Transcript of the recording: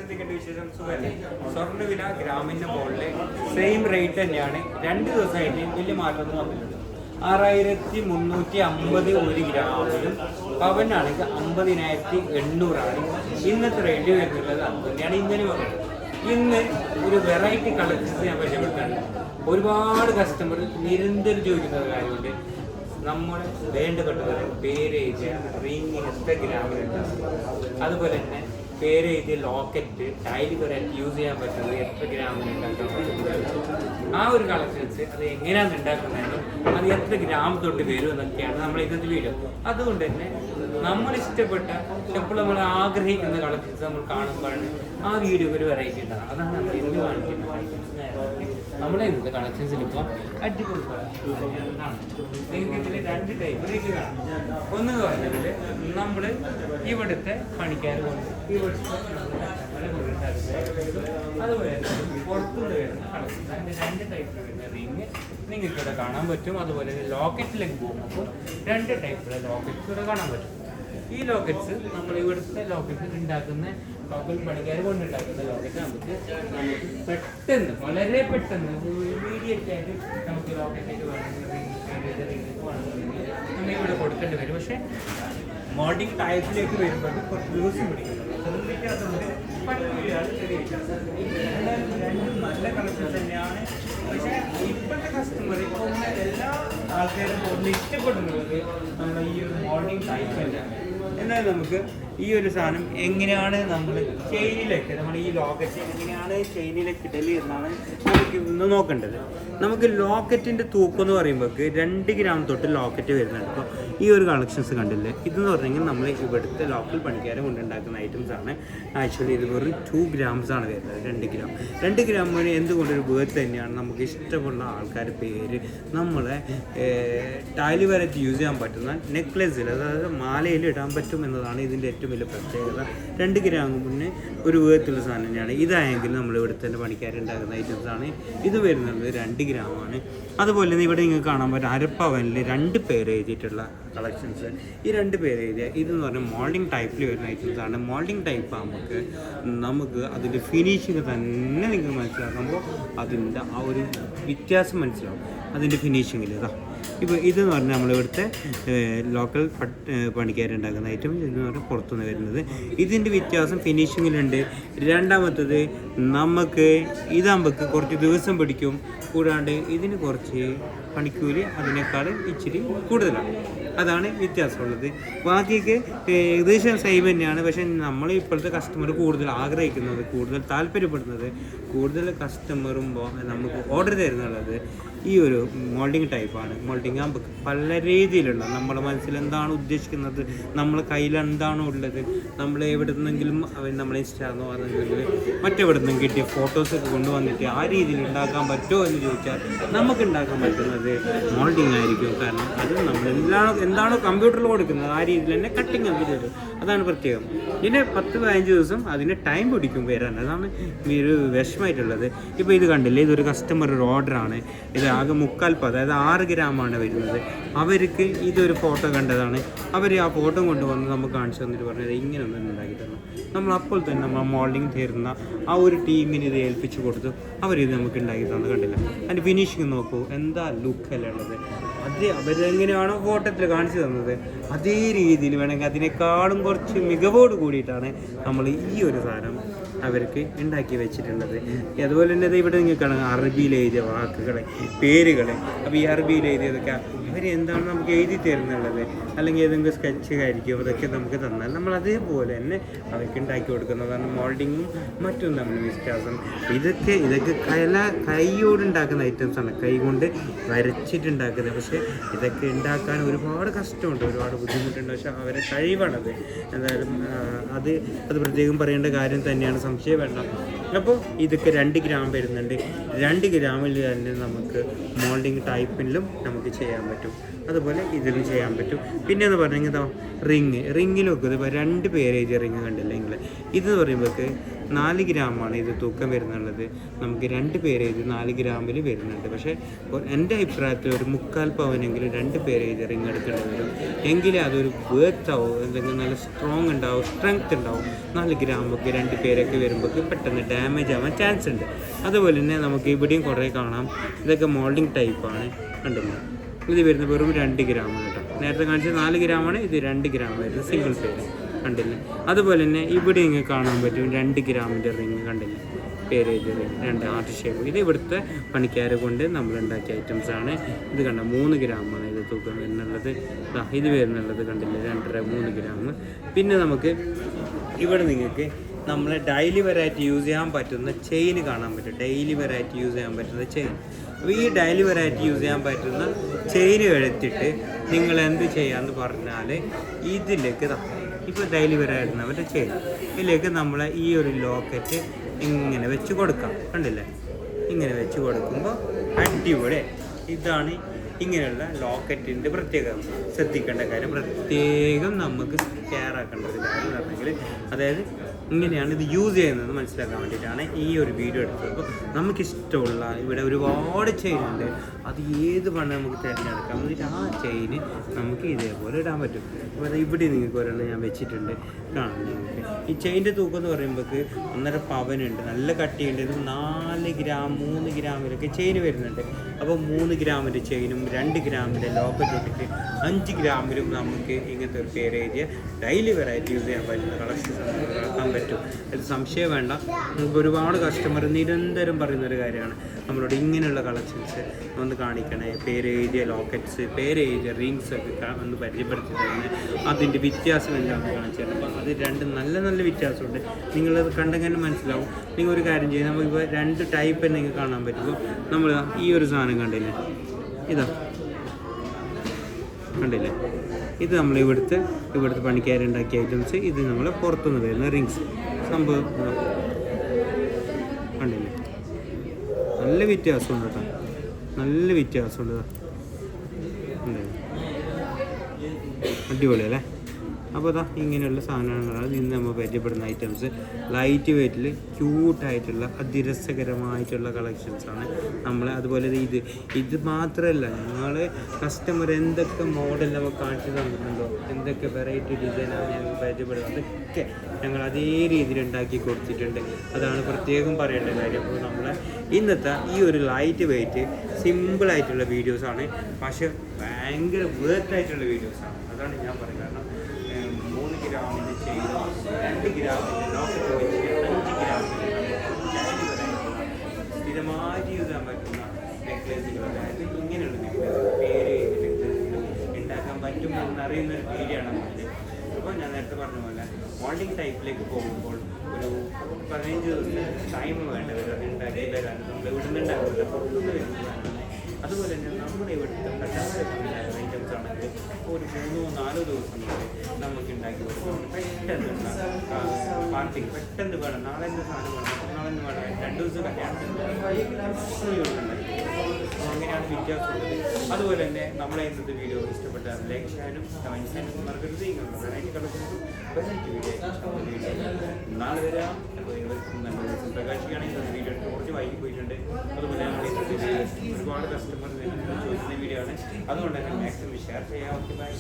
എന്തൊക്കെയുണ്ട് വിശേഷം? സുഖമല്ലേ? സ്വർണ്ണവില ഗ്രാമിൻ്റെ മുകളിൽ സെയിം റേറ്റ് തന്നെയാണ്. 2 ദിവസമായിട്ട് വലിയ മാറ്റമൊന്നും വന്നിട്ടുണ്ട്. 6350 ഒരു ഗ്രാമിലും, പവനാണെങ്കിൽ 50,800 ഇന്നത്തെ റേറ്റ് വരുന്നുള്ളത്. അതുതന്നെയാണ് ഇന്നലെ പറഞ്ഞത്. ഇന്ന് ഒരു വെറൈറ്റി കളക്ഷൻസ് ഞാൻ പരിചയപ്പെടുത്തുന്നുണ്ട്. ഒരുപാട് കസ്റ്റമർ നിരന്തരം ചോദിക്കുന്ന കാര്യമുണ്ട്. നമ്മൾ വേണ്ടപ്പെട്ടവരെ പേരെഴുതിയ റിങ് എത്ര ഗ്രാമിലുണ്ടാകും, അതുപോലെ തന്നെ പേരെഴുതിയ ലോക്കറ്റ് ടൈൽ വരായിട്ട് യൂസ് ചെയ്യാൻ പറ്റുന്നത് എത്ര ഗ്രാമിൽ ഉണ്ടാക്കാൻ പറ്റുന്നത്, ആ ഒരു കളക്ഷൻസ് അത് എങ്ങനെയാണ് ഉണ്ടാക്കുന്നതെന്നും അത് എത്ര ഗ്രാം തൊട്ട് വരും എന്നൊക്കെയാണ് നമ്മൾ ഇന്നത്തെ വീഡിയോ. അതുകൊണ്ട് തന്നെ നമ്മൾ ഇഷ്ടപ്പെട്ട എപ്പോൾ നമ്മൾ ആഗ്രഹിക്കുന്ന കളക്ഷൻസ് നമ്മൾ കാണുമ്പോഴാണ് ആ വീഡിയോ ഒരു വെറൈറ്റി ഉണ്ടാകും. അതാണ് നമ്മൾ ഇന്ന് കാണിക്കുന്നത്. നമ്മളെ ഇന്നത്തെ കളക്ഷൻസിൽ ഇപ്പോൾ അടിപൊളി നിങ്ങൾക്ക് ഇതിൽ 2 ടൈപ്പ് റേറ്റ് കാണാം. ഒന്ന് പറഞ്ഞാൽ നമ്മൾ ഇവിടുത്തെ പണിക്കാർ കൊണ്ട് അതുപോലെ പുറത്തുനിന്ന് വരുന്ന കളക്ഷൻസ്, അതിൻ്റെ 2 ടൈപ്പ് വരുന്ന റിങ് നിങ്ങൾക്ക് ഇവിടെ കാണാൻ പറ്റും. അതുപോലെ ലോക്കറ്റിലേക്ക് പോകുമ്പോൾ 2 ടൈപ്പിലുള്ള ലോക്കറ്റ്സ് ഇവിടെ കാണാൻ പറ്റും. ഈ ലോക്കറ്റ്സ് നമ്മൾ ഇവിടുത്തെ ലോക്കറ്റ് ഉണ്ടാക്കുന്ന ലോക്കൽ പണിക്കാർ കൊണ്ടുണ്ടാക്കുന്ന ലോക്കറ്റ് നമുക്ക് പെട്ടെന്ന്, വളരെ പെട്ടെന്ന് ഇമ്മീഡിയറ്റ് ആയിട്ട് നമുക്ക് ലോക്കറ്റേക്ക് വേണമെങ്കിൽ നമ്മൾ ഇവിടെ കൊടുക്കേണ്ടി വരും. പക്ഷേ മോൾഡിങ് ടൈപ്പിലേക്ക് വരുമ്പോൾ കുറച്ച് ദിവസം പിടിക്കുന്നുണ്ട്. അതും വ്യത്യാസമുണ്ട്, പണിക്കൂലിയാണ് ചെറിയ വ്യത്യാസം. രണ്ടും നല്ല കളക്ഷൻസ് തന്നെയാണ്. പക്ഷേ ഇപ്പോഴത്തെ കസ്റ്റമർ, ഇപ്പോൾ എല്ലാ ആൾക്കാരും കൂടുതൽ ഇഷ്ടപ്പെടുന്നത് നമ്മൾ ഈ ഒരു മോൾഡിങ് ടൈപ്പ് തന്നെയാണ്. എന്നാൽ നമുക്ക് ഈ ഒരു സാധനം എങ്ങനെയാണ് നമ്മൾ ചെയിനിലേക്ക്, നമ്മൾ ഈ ലോക്കറ്റ് എങ്ങനെയാണ് ചെയിനിലേക്ക് ഇടല് എന്നാണ് നമുക്ക് ഇന്ന് നോക്കേണ്ടത്. നമുക്ക് ലോക്കറ്റിൻ്റെ തൂക്കം എന്ന് പറയുമ്പോൾ 2 ഗ്രാം തൊട്ട് ലോക്കറ്റ് വരുന്നുണ്ട്. അപ്പോൾ ഈ ഒരു കളക്ഷൻസ് കണ്ടില്ലേ, ഇതെന്ന് പറഞ്ഞെങ്കിൽ നമ്മൾ ഇവിടുത്തെ ലോക്കൽ പണിക്കാരെ കൊണ്ടുണ്ടാക്കുന്ന ഐറ്റംസ് ആണ്. ആക്ച്വലി ഇത് വെറും 2 ഗ്രാംസ് ആണ് വരുന്നത്. 2 ഗ്രാമിന് എന്തുകൊണ്ടൊരു വേർത്ത് തന്നെയാണ്. നമുക്ക് ഇഷ്ടമുള്ള ആൾക്കാരുടെ പേര് നമ്മളെ ടൈല് വരച്ച് യൂസ് ചെയ്യാൻ പറ്റുന്ന നെക്ലേസിൽ, അതായത് മാലയിൽ ഇടാൻ പറ്റും എന്നതാണ് ഇതിൻ്റെ ഏറ്റവും വലിയ പ്രത്യേകത. 2 ഗ്രാമിന് ഒരു വേർത്തുള്ള സാധനം തന്നെയാണ്. ഇതായെങ്കിൽ നമ്മൾ ഇവിടുത്തെ തന്നെ പണിക്കാരുണ്ടാക്കുന്ന ഐറ്റംസ് ആണ്. ഇത് വരുന്നത് 2 ഗ്രാമാണ്. അതുപോലെ തന്നെ ഇവിടെ നിങ്ങൾക്ക് കാണാൻ പറ്റും അരപ്പവനിൽ 2 പേര് എഴുതിയിട്ടുള്ള കളക്ഷൻസ്. ഈ 2 പേര് എഴുതിയ ഇതെന്ന് പറഞ്ഞാൽ മോൾഡിങ് ടൈപ്പിൽ വരുന്ന ഐറ്റംസ് ആണ്. മോൾഡിങ് ടൈപ്പ് ആകുമ്പോൾ നമുക്ക് അതിൻ്റെ ഫിനിഷിങ് തന്നെ നിങ്ങൾക്ക് മനസ്സിലാക്കുമ്പോൾ അതിൻ്റെ ആ ഒരു വ്യത്യാസം മനസ്സിലാവും അതിൻ്റെ ഫിനിഷിങ്ങിൽ. ഇപ്പോൾ ഇതെന്ന് പറഞ്ഞാൽ നമ്മളിവിടുത്തെ ലോക്കൽ പണിക്കാരുണ്ടാക്കുന്ന ഐറ്റം. ഇതെന്ന് പറഞ്ഞാൽ പുറത്തുനിന്ന് വരുന്നത്. ഇതിൻ്റെ വ്യത്യാസം ഫിനിഷിങ്ങിലുണ്ട്. രണ്ടാമത്തത് നമുക്ക് ഇതാകുമ്പോൾ കുറച്ച് ദിവസം പിടിക്കും. കൂടാണ്ട് ഇതിന് കുറച്ച് പണിക്കൂലി അതിനേക്കാൾ ഇച്ചിരി കൂടുതലാണ്. അതാണ് വ്യത്യാസമുള്ളത്. ബാക്കിയൊക്കെ ഏകദേശം സെയിം തന്നെയാണ്. പക്ഷേ നമ്മൾ ഇപ്പോഴത്തെ കസ്റ്റമർ കൂടുതൽ ആഗ്രഹിക്കുന്നത്, കൂടുതൽ താല്പര്യപ്പെടുന്നത്, കൂടുതൽ കസ്റ്റമറും നമുക്ക് ഓർഡർ തരുന്നുള്ളത് ഈ ഒരു മോൾഡിങ് ടൈപ്പാണ്. മോൾഡിങ് ആകുമ്പോൾ പല രീതിയിലുള്ള നമ്മുടെ മനസ്സിൽ എന്താണ് ഉദ്ദേശിക്കുന്നത്, നമ്മളെ കയ്യിൽ എന്താണോ ഉള്ളത്, നമ്മൾ എവിടെ നിന്നെങ്കിലും നമ്മൾ ഇൻസ്റ്റാന്നോ അല്ലെങ്കിൽ മറ്റെവിടെ നിന്നും കിട്ടിയ ഫോട്ടോസൊക്കെ കൊണ്ടുവന്നിട്ട് ആ രീതിയിൽ ഉണ്ടാക്കാൻ പറ്റുമോ എന്ന് ചോദിച്ചാൽ നമുക്ക് ഉണ്ടാക്കാൻ പറ്റുന്നത് മോൾഡിങ് ആയിരിക്കും. കാരണം അത് നമ്മൾ എന്താണോ കമ്പ്യൂട്ടറിൽ കൊടുക്കുന്നത് ആ രീതിയിൽ തന്നെ കട്ടിങ് അവർ തരും. അതാണ് പ്രത്യേകം. പിന്നെ 10-15 ദിവസം അതിന് ടൈം പിടിക്കും വരാൻ. അതാണ് ഈ ഒരു വിഷമമായിട്ടുള്ളത്. ഇപ്പോൾ ഇത് കണ്ടില്ലേ, ഇതൊരു കസ്റ്റമർ ഒരു ഓർഡറാണ്. ഇത് ആകെ 3/4, അതായത് 6 ഗ്രാമാണ് വരുന്നത്. അവർക്ക് ഇതൊരു ഫോട്ടോ കണ്ടതാണ്. അവർ ആ ഫോട്ടോ കൊണ്ടുവന്ന് നമുക്ക് കാണിച്ചു തന്നിട്ട് പറഞ്ഞത് ഇങ്ങനെ ഒന്നും ഉണ്ടാക്കി തരണം. നമ്മൾ അപ്പോൾ തന്നെ നമ്മൾ മോൾഡിങ് തരുന്ന ആ ഒരു ടീമിന് ഇത് ഏൽപ്പിച്ചു കൊടുത്തു. അവരിത് നമുക്ക് ഉണ്ടാക്കി തന്നു. കണ്ടില്ല, അതിൻ്റെ ഫിനിഷിങ് നോക്കൂ, എന്താ ലുക്കല്ലേ ഉള്ളത്. അത് അവരെങ്ങനെയാണോ ഫോട്ടോത്തിൽ കാണിച്ചു തന്നത് അതേ രീതിയിൽ വേണമെങ്കിൽ അതിനേക്കാളും കുറച്ച് മികവോട് കൂടിയിട്ടാണ് നമ്മൾ ഈ ഒരു സാധനം അവർക്ക് ഉണ്ടാക്കി വെച്ചിട്ടുള്ളത്. അതുപോലെ തന്നെ ഇവിടെ നിങ്ങൾക്കാണ് അറബിയിൽ എഴുതിയ വാക്കുകളെ, പേരുകളെ. അപ്പോൾ ഈ അറബിയിൽ എഴുതിയതൊക്കെ അവർ എന്താണ് നമുക്ക് എഴുതി തരുന്നുള്ളത്, അല്ലെങ്കിൽ ഏതെങ്കിലും സ്കെച്ച് ആയിരിക്കും അതൊക്കെ നമുക്ക് തന്നാൽ നമ്മൾ അതേപോലെ തന്നെ അവർക്ക് ഉണ്ടാക്കി കൊടുക്കുന്നതാണ്. മോൾഡിങ്ങും മറ്റും തമ്മിൽ വ്യത്യാസം. ഇതൊക്കെ കൈയോട് ഉണ്ടാക്കുന്ന ഐറ്റംസാണ്, കൈ കൊണ്ട് വരച്ചിട്ടുണ്ടാക്കുന്നത്. പക്ഷേ ഇതൊക്കെ ഉണ്ടാക്കാൻ ഒരുപാട് കഷ്ടമുണ്ട്, ഒരുപാട് ബുദ്ധിമുട്ടുണ്ട്. പക്ഷേ അവരെ കഴിവാണത്. എന്തായാലും അത് പ്രത്യേകം പറയേണ്ട കാര്യം തന്നെയാണ്, സംശയം വേണ്ട. അപ്പോൾ ഇതൊക്കെ 2 ഗ്രാം വരുന്നുണ്ട്. 2 ഗ്രാമിൽ തന്നെ നമുക്ക് മോൾഡിങ് ടൈപ്പിലും നമുക്ക് ചെയ്യാൻ പറ്റും. അതുപോലെ ഇതിലും ചെയ്യാൻ പറ്റും. പിന്നെ എന്ന് പറഞ്ഞെങ്കിൽ റിങ്ങിലൊക്കെ ഇപ്പോൾ 2 പേര് എഴുതിയ റിങ് കണ്ടില്ല നിങ്ങൾ. ഇതെന്ന് പറയുമ്പോൾ 4 ഗ്രാമാണ് ഇത് തൂക്കം വരുന്നുള്ളത്. നമുക്ക് 2 പേരേജ് 4 ഗ്രാമിൽ വരുന്നുണ്ട്. പക്ഷേ എൻ്റെ അഭിപ്രായത്തിൽ ഒരു 3/4 പവനെങ്കിലും 2 പേരേജ് റിങ് എടുക്കേണ്ടി വരും. എങ്കിലേ അതൊരു വേർത്താവും, അല്ലെങ്കിൽ നല്ല സ്ട്രോങ് ഉണ്ടാവും, സ്ട്രെങ്ത് ഉണ്ടാവും. 4 ഗ്രാമൊക്കെ 2 പേരൊക്കെ വരുമ്പോൾ പെട്ടെന്ന് ഡാമേജ് ആവാൻ ചാൻസ് ഉണ്ട്. അതുപോലെ തന്നെ നമുക്ക് ഇവിടെയും കുറേ കാണാം. ഇതൊക്കെ മോൾഡിങ് ടൈപ്പാണ്, കണ്ടില്ല. ഇത് വരുന്നത് വെറും 2 ഗ്രാമാണ് കേട്ടോ. നേരത്തെ കാണിച്ചത് 4 ഗ്രാമാണ്, ഇത് 2 ഗ്രാം വരുന്നത് സിംഗിൾ പേര്, കണ്ടില്ലേ. അതുപോലെ തന്നെ ഇവിടെ ഇങ്ങനെ കാണാൻ പറ്റും 2 ഗ്രാമിൻ്റെ റിങ്, കണ്ടില്ലേ, പേരേജ് റിങ് 2 ആർട്ട് ഷേപ്പ്. ഇത് ഇവിടുത്തെ പണിക്കാരെ കൊണ്ട് നമ്മൾ ഉണ്ടാക്കിയ ഐറ്റംസ് ആണ്. ഇത് കണ്ട 3 ഗ്രാമാണ് ഇത് തൂക്കം വരുന്നുള്ളത്. ഇത് വരുന്നുള്ളത് കണ്ടില്ലേ, 2.5 3 ഗ്രാം. പിന്നെ നമുക്ക് ഇവിടെ നിങ്ങൾക്ക് നമ്മൾ ഡെയിലി വെറൈറ്റി യൂസ് ചെയ്യാൻ പറ്റുന്ന ചെയിൻ കാണാൻ പറ്റും. ഡെയിലി വെറൈറ്റി യൂസ് ചെയ്യാൻ പറ്റുന്ന ചെയിൻ. അപ്പോൾ ഈ ഡെയിലി വെറൈറ്റി യൂസ് ചെയ്യാൻ പറ്റുന്ന ചെയിൻ എടുത്തിട്ട് നിങ്ങൾ എന്ത് ചെയ്യാമെന്ന് പറഞ്ഞാൽ ഇതിലേക്ക് ഇപ്പോൾ ഡെയിലി വെറൈറ്റി ചെയിൻ ഇതിലേക്ക് നമ്മൾ ഈ ഒരു ലോക്കറ്റ് ഇങ്ങനെ വെച്ച് കൊടുക്കാം, കണ്ടില്ലേ. ഇങ്ങനെ വെച്ച് കൊടുക്കുമ്പോൾ അടിപൊളി. ഇതാണ് ഇങ്ങനെയുള്ള ലോക്കറ്റിൻ്റെ പ്രത്യേകം ശ്രദ്ധിക്കേണ്ട കാര്യം. പ്രത്യേകം നമുക്ക് കെയർ ആക്കേണ്ട ഒരു കാര്യം എന്ന് പറഞ്ഞെങ്കിൽ, അതായത് ഇങ്ങനെയാണ് ഇത് യൂസ് ചെയ്യുന്നത് മനസ്സിലാക്കാൻ വേണ്ടിയിട്ടാണ് ഈ ഒരു വീഡിയോ എടുത്തത്. അപ്പോൾ നമുക്കിഷ്ടമുള്ള ഇവിടെ ഒരുപാട് ചെയിൻ ഉണ്ട്, അത് ഏത് വേണം നമുക്ക് തിരഞ്ഞെടുക്കാം. എന്നിട്ട് ആ ചെയിന് നമുക്ക് ഇതേപോലെ ഇടാൻ പറ്റും. അപ്പോൾ ഇവിടെ നിങ്ങൾക്ക് ഒരെണ്ണം ഞാൻ വെച്ചിട്ടുണ്ട്, കാണാം നിങ്ങൾക്ക്. ഈ ചെയിൻ്റെ തൂക്കം എന്ന് പറയുമ്പോൾ 1.5 പവനുണ്ട്, നല്ല കട്ടിയുണ്ട്. ഇത് 4 ഗ്രാം 3 ഗ്രാമിലൊക്കെ ചെയിൻ വരുന്നുണ്ട്. അപ്പോൾ 3 ഗ്രാമിൻ്റെ ചെയിനും 2 ഗ്രാമിൻ്റെ ലോക്കറ്റ് ഇട്ടിട്ട് 5 ഗ്രാമിലും നമുക്ക് ഇങ്ങനത്തെ ഒരു പേരേജ് ഡെയിലി വെറൈറ്റി യൂസ് ചെയ്യാൻ പറ്റുന്ന കളക്ഷൻസ് നടത്താൻ പറ്റും. അത് സംശയം വേണ്ട. നമുക്ക് ഒരുപാട് കസ്റ്റമർ നിരന്തരം പറയുന്നൊരു കാര്യമാണ് നമ്മളോട് ഇങ്ങനെയുള്ള കളക്ഷൻസ് ഒന്ന് കാണിക്കണേ, പേരെഴുതിയ ലോക്കറ്റ്സ്, പേരെഴുതിയ റിങ്സ് ഒക്കെ ഒന്ന് പരിചയപ്പെടുത്തി തരുന്നത്. അതിൻ്റെ വ്യത്യാസം എന്താണെന്ന് കാണിച്ചു തരണം. അപ്പോൾ അത് 2 നല്ല നല്ല വ്യത്യാസമുണ്ട്. നിങ്ങളത് കണ്ടെങ്കിൽ മനസ്സിലാവും. നിങ്ങൾ ഒരു കാര്യം ചെയ്യും, നമുക്കിപ്പോൾ 2 ടൈപ്പ് നിങ്ങൾക്ക് കാണാൻ പറ്റുമ്പോൾ നമ്മൾ ഈ ഒരു സാധനം കണ്ടില്ലേ, ഇതാ കണ്ടില്ലേ, ഇത് നമ്മൾ ഇവിടുത്തെ പണിക്കാരുണ്ടാക്കിയ ഐറ്റംസ്. ഇത് നമ്മൾ പുറത്തുനിന്ന് വരുന്ന റിങ്സ് സംഭവം കണ്ടില്ലേ, നല്ല വ്യത്യാസമുണ്ട് കേട്ടോ, നല്ല വ്യത്യാസമുണ്ട്. അടിപൊളി അല്ലേ. അപ്പോൾ ഇങ്ങനെയുള്ള സാധനങ്ങളാണ് ഇന്ന് നമ്മൾ പരിചയപ്പെടുന്ന ഐറ്റംസ്. ലൈറ്റ് വെയ്റ്റിൽ ക്യൂട്ടായിട്ടുള്ള അതിരസകരമായിട്ടുള്ള കളക്ഷൻസാണ് നമ്മൾ. അതുപോലെ ഇത് മാത്രമല്ല, ഞങ്ങൾ കസ്റ്റമർ എന്തൊക്കെ മോഡൽ നമുക്ക് കാണിച്ചു തന്നിട്ടുണ്ടോ, എന്തൊക്കെ വെറൈറ്റി ഡിസൈനാണ് ഞങ്ങൾ പരിചയപ്പെടുന്നത്, അതൊക്കെ ഞങ്ങൾ അതേ രീതിയിൽ ഉണ്ടാക്കി കൊടുത്തിട്ടുണ്ട്. അതാണ് പ്രത്യേകം പറയേണ്ട കാര്യം. അപ്പോൾ നമ്മളെ ഇന്നത്തെ ഈ ഒരു ലൈറ്റ് വെയ്റ്റ് സിമ്പിളായിട്ടുള്ള വീഡിയോസാണ്, പക്ഷെ ഭയങ്കര വേർത്തായിട്ടുള്ള വീഡിയോസാണ്. അതാണ് ഞാൻ പറയുന്നത്. കാരണം 3 ഗ്രാമിൻ്റെ ചെയിൻ, 2 ഗ്രാമിൻ്റെ ലോക്കറ്റ് വെച്ച് 5 ഗ്രാമിൻ്റെ സ്ഥിരമായിട്ട് യൂസ് ചെയ്യാൻ പറ്റുന്ന നെക്ലേസുകൾ, അതായത് ഇങ്ങനെയുള്ള നെക്ലേസ് പേര് ഉണ്ടാക്കാൻ പറ്റും എന്നറിയുന്നൊരു വീഡിയോയാണ് നമ്മൾ. അപ്പോൾ ഞാൻ നേരത്തെ പറഞ്ഞ പോലെ മോൾഡിങ് ടൈപ്പിലേക്ക് പോകുമ്പോൾ ഒരു 15 ദിവസം ടൈം വേണ്ട വരും അത് ഉണ്ടാക്കി തരാൻ. നമ്മൾ ഇവിടെ നിന്ന് ഉണ്ടാക്കില്ല, പുറത്തുനിന്ന് വരുന്നതാണ്. അതുപോലെ തന്നെ നമ്മുടെ ഇവിടുത്തെ ഐറ്റംസ് ആണെങ്കിൽ ഒരു 3-4 ദിവസം കൊണ്ട് നമുക്ക് ഉണ്ടാക്കി കൊടുക്കും. പെട്ടെന്ന് പാർട്ടിക്ക് പെട്ടെന്ന് വേണം, നാളെ എന്ത് സാധനം വേണം, നാളെ വേണം, 2 ദിവസം കല്യാണത്തിന് അങ്ങനെയാണ് വ്യത്യാസമുള്ളത്. അതുപോലെ തന്നെ നമ്മളെ ഇന്നത്തെ വീഡിയോ ഇഷ്ടപ്പെട്ടാൽ ലൈക്ക് ചെയ്യാനും കമൻറ്റ് ചെയ്യാനും മറക്കരുത്. ഇങ്ങനെയുള്ള വെറൈറ്റി കളക്ഷൻസും വെറൈറ്റി വീഡിയോ നാളെ വരാം. അപ്പോൾ ഇവർക്കും നല്ല ദിവസം പ്രകാശിക്കുകയാണെങ്കിൽ വീഡിയോ എടുത്ത് കുറച്ച് വൈകി പോയിട്ടുണ്ട്. അതുപോലെ നമ്മൾ ഇന്നത്തെ ഒരുപാട് കസ്റ്റമർ ചോദിക്കുന്ന വീഡിയോ ആണ്, അതുകൊണ്ട് തന്നെ മാക്സിമം ഷെയർ ചെയ്യാം. Okay, by.